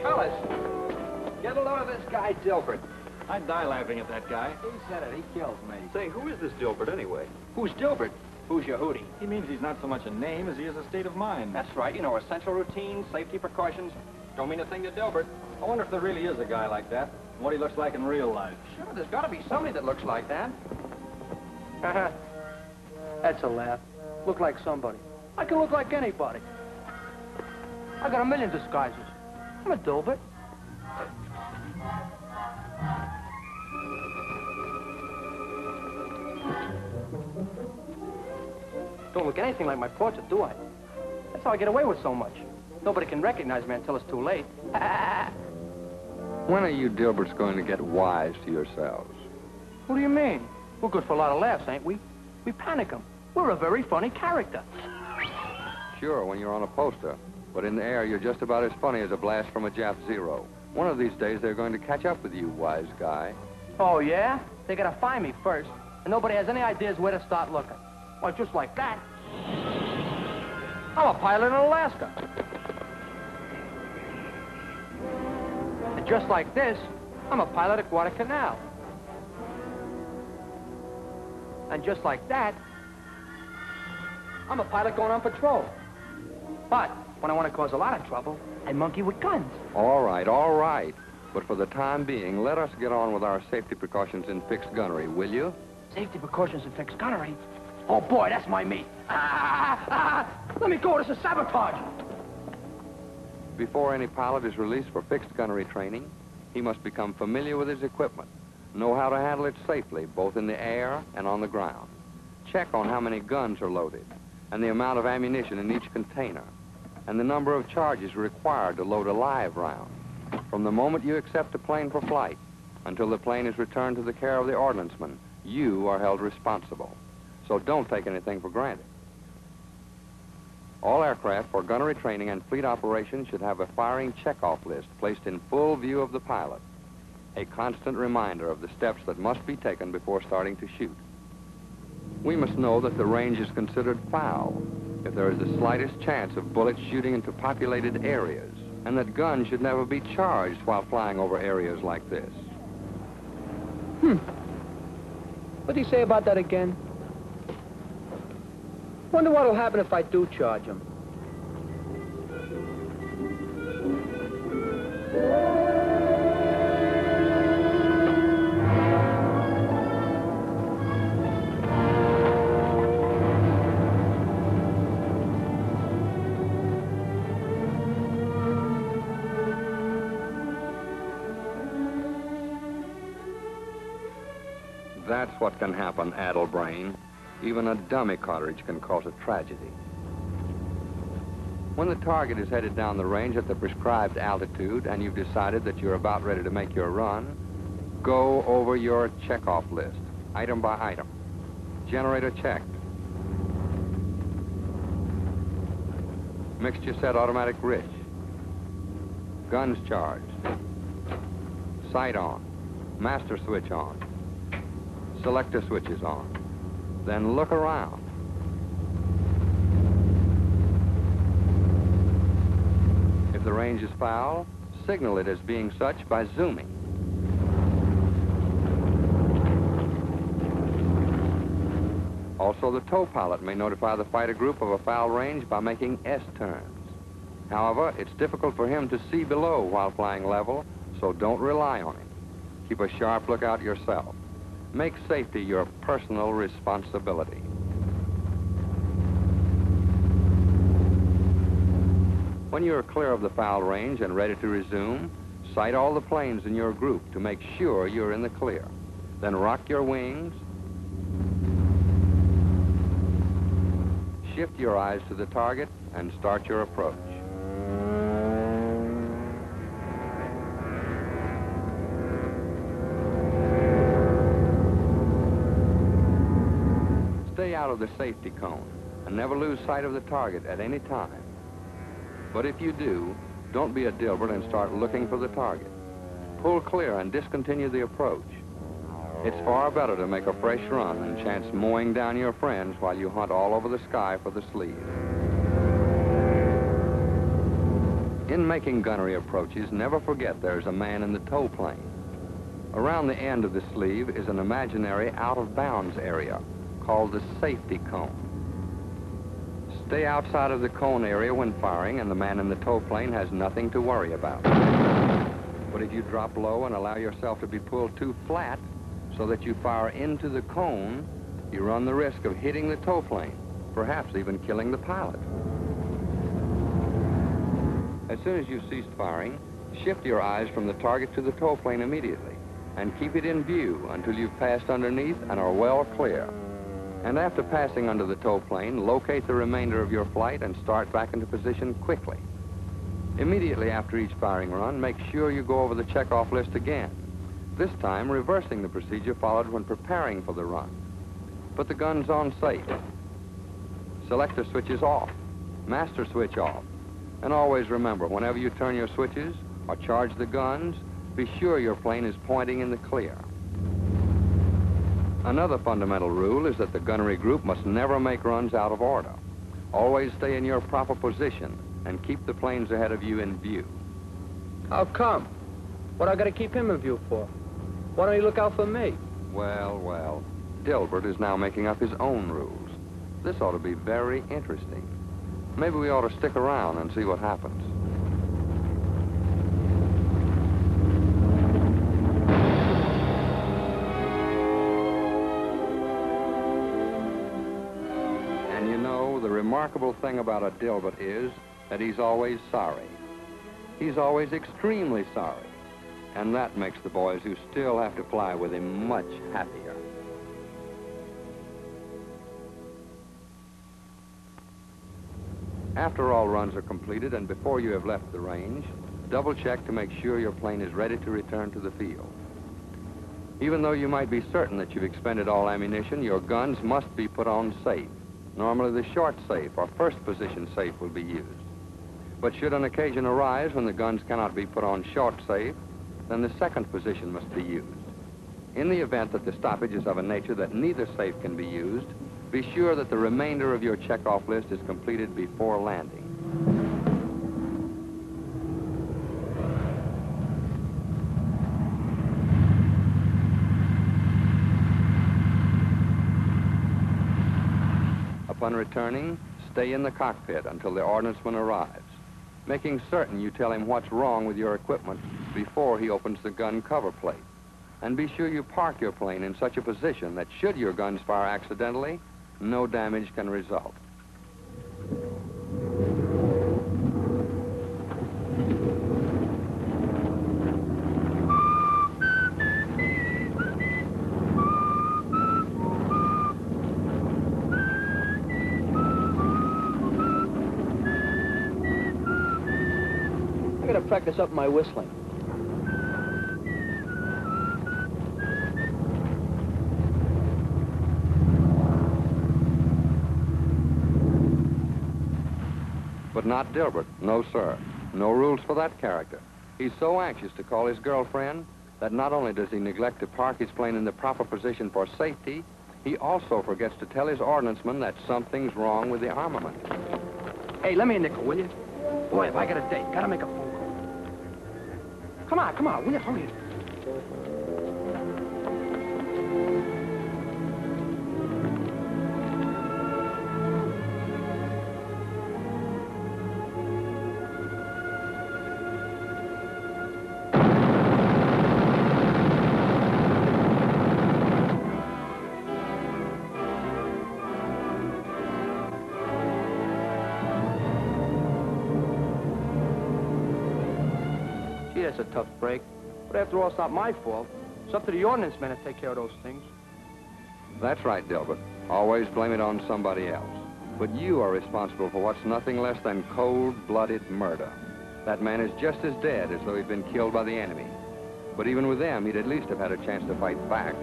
Fellas, get a load of this guy, Dilbert. I'd die laughing at that guy. He said it. He kills me. Say, who is this Dilbert anyway? Who's Dilbert? Who's your hootie? He means he's not so much a name as he is a state of mind. That's right. You know, essential routines, safety precautions. Don't mean a thing to Dilbert. I wonder if there really is a guy like that, and what he looks like in real life. Sure, there's got to be somebody that looks like that. That's a laugh. Look like somebody. I can look like anybody. I got a million disguises. I'm a Dilbert. Don't look anything like my portrait, do I? That's how I get away with so much. Nobody can recognize me until it's too late. When are you Dilberts going to get wise to yourselves? What do you mean? We're good for a lot of laughs, ain't we? We panic them. We're a very funny character. Sure, when you're on a poster. But in the air, you're just about as funny as a blast from a Jap Zero. One of these days, they're going to catch up with you, wise guy. Oh, yeah? They gotta find me first. And nobody has any ideas where to start looking. Well, just like that. I'm a pilot in Alaska. And just like this, I'm a pilot at Guadalcanal. And just like that, I'm a pilot going on patrol. But when I want to cause a lot of trouble, I monkey with guns. All right, all right. But for the time being, let us get on with our safety precautions in fixed gunnery, will you? Safety precautions in fixed gunnery? Oh, boy, that's my meat. Let me go. This is sabotage. Before any pilot is released for fixed gunnery training, he must become familiar with his equipment, know how to handle it safely, both in the air and on the ground. Check on how many guns are loaded, and the amount of ammunition in each container, and the number of charges required to load a live round. From the moment you accept a plane for flight until the plane is returned to the care of the ordnanceman, you are held responsible. So don't take anything for granted. All aircraft for gunnery training and fleet operations should have a firing checkoff list placed in full view of the pilot, a constant reminder of the steps that must be taken before starting to shoot. We must know that the range is considered foul if there is the slightest chance of bullets shooting into populated areas, and that guns should never be charged while flying over areas like this. What did he say about that again? Wonder what'll happen if I do charge him. That's what can happen, addle-brain. Even a dummy cartridge can cause a tragedy. When the target is headed down the range at the prescribed altitude and you've decided that you're about ready to make your run, go over your checkoff list, item by item. Generator checked. Mixture set automatic rich. Guns charged. Sight on. Master switch on. Selector switches on. Then look around. If the range is foul, signal it as being such by zooming. Also, the tow pilot may notify the fighter group of a foul range by making S-turns. However, it's difficult for him to see below while flying level, so don't rely on him. Keep a sharp lookout yourself. Make safety your personal responsibility. When you're clear of the foul range and ready to resume, sight all the planes in your group to make sure you're in the clear. Then rock your wings, shift your eyes to the target, and start your approach. Stay out of the safety cone and never lose sight of the target at any time. But if you do, don't be a Dilbert and start looking for the target. Pull clear and discontinue the approach. It's far better to make a fresh run than chance mowing down your friends while you hunt all over the sky for the sleeve. In making gunnery approaches, never forget there's a man in the tow plane. Around the end of the sleeve is an imaginary out-of-bounds area called the safety cone. Stay outside of the cone area when firing, and the man in the tow plane has nothing to worry about. But if you drop low and allow yourself to be pulled too flat so that you fire into the cone, you run the risk of hitting the tow plane, perhaps even killing the pilot. As soon as you've ceased firing, shift your eyes from the target to the tow plane immediately and keep it in view until you've passed underneath and are well clear. And after passing under the tow plane, locate the remainder of your flight and start back into position quickly. Immediately after each firing run, make sure you go over the checkoff list again, this time reversing the procedure followed when preparing for the run. Put the guns on safe. Selector switches off. Master switch off. And always remember, whenever you turn your switches or charge the guns, be sure your plane is pointing in the clear. Another fundamental rule is that the gunnery group must never make runs out of order. Always stay in your proper position and keep the planes ahead of you in view. How come? What I gotta keep him in view for? Why don't you look out for me? Well, well, Dilbert is now making up his own rules. This ought to be very interesting. Maybe we ought to stick around and see what happens. And you know, the remarkable thing about a Dilbert is that he's always sorry. He's always extremely sorry. And that makes the boys who still have to fly with him much happier. After all runs are completed and before you have left the range, double check to make sure your plane is ready to return to the field. Even though you might be certain that you've expended all ammunition, your guns must be put on safe. Normally the short safe or first position safe will be used. But should an occasion arise when the guns cannot be put on short safe, then the second position must be used. In the event that the stoppage is of a nature that neither safe can be used, be sure that the remainder of your checkoff list is completed before landing. Upon returning, stay in the cockpit until the ordnanceman arrives, making certain you tell him what's wrong with your equipment before he opens the gun cover plate. And be sure you park your plane in such a position that should your guns fire accidentally, no damage can result. I gotta practice up my whistling. But not Dilbert. No, sir. No rules for that character. He's so anxious to call his girlfriend that not only does he neglect to park his plane in the proper position for safety, he also forgets to tell his ordnanceman that something's wrong with the armament. Hey, lend me a nickel, will you? Boy, if I get a date, gotta make a phone call. Come on, will you? Hurry. Gee, that's a tough break. But after all, it's not my fault. It's up to the ordnance men to take care of those things. That's right, Dilbert. Always blame it on somebody else. But you are responsible for what's nothing less than cold-blooded murder. That man is just as dead as though he'd been killed by the enemy. But even with them, he'd at least have had a chance to fight back.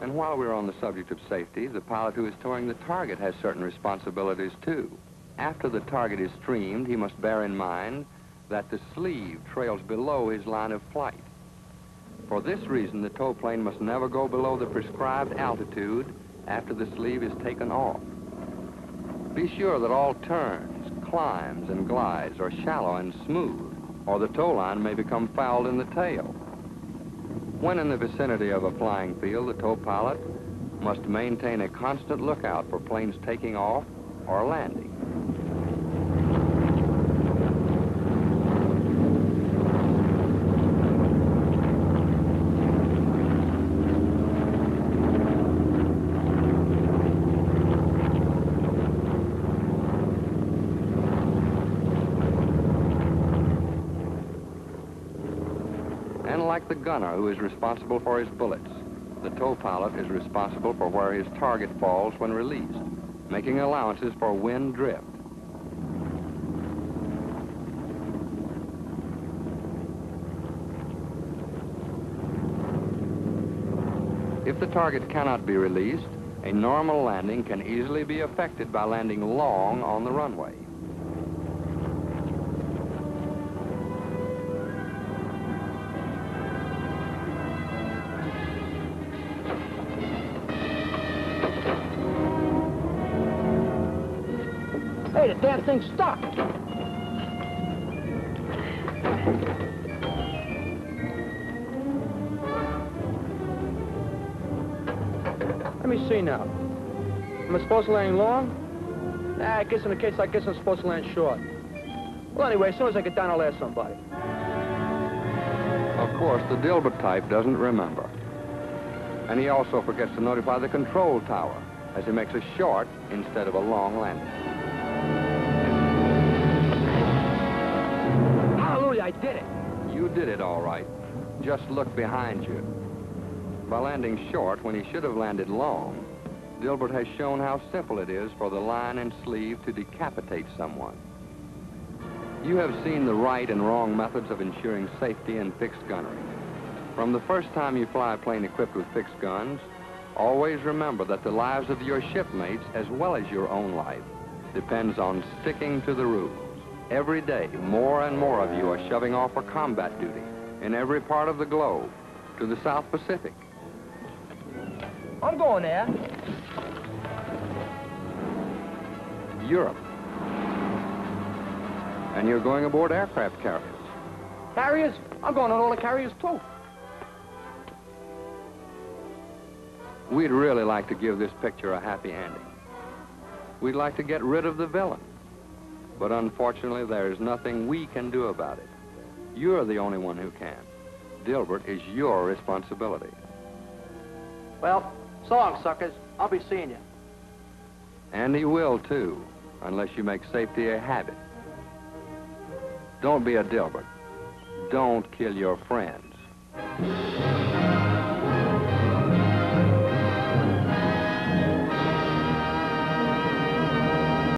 And while we're on the subject of safety, the pilot who is towing the target has certain responsibilities, too. After the target is streamed, he must bear in mind that the sleeve trails below his line of flight. For this reason, the tow plane must never go below the prescribed altitude after the sleeve is taken off. Be sure that all turns, climbs, and glides are shallow and smooth, or the tow line may become fouled in the tail. When in the vicinity of a flying field, the tow pilot must maintain a constant lookout for planes taking off or landing. And like the gunner who is responsible for his bullets, the tow pilot is responsible for where his target falls when released, making allowances for wind drift. If the target cannot be released, a normal landing can easily be effected by landing long on the runway. Hey, the damn thing's stuck. Let me see now. Am I supposed to land long? Nah, I guess in a case like this, I'm supposed to land short. Well, anyway, as soon as I get down, I'll ask somebody. Of course, the Dilbert type doesn't remember. And he also forgets to notify the control tower, as he makes a short instead of a long landing. Hallelujah, I did it. You did it all right. Just look behind you. By landing short when he should have landed long, Dilbert has shown how simple it is for the line and sleeve to decapitate someone. You have seen the right and wrong methods of ensuring safety in fixed gunnery. From the first time you fly a plane equipped with fixed guns, always remember that the lives of your shipmates, as well as your own life, depends on sticking to the rules. Every day, more and more of you are shoving off for combat duty in every part of the globe, to the South Pacific. I'm going there. Europe. And you're going aboard aircraft carriers. Carriers? I'm going on all the carriers, too. We'd really like to give this picture a happy ending. We'd like to get rid of the villain. But unfortunately, there's nothing we can do about it. You're the only one who can. Dilbert is your responsibility. Well, so long, suckers. I'll be seeing you. And he will, too, unless you make safety a habit. Don't be a Dilbert. Don't kill your friends.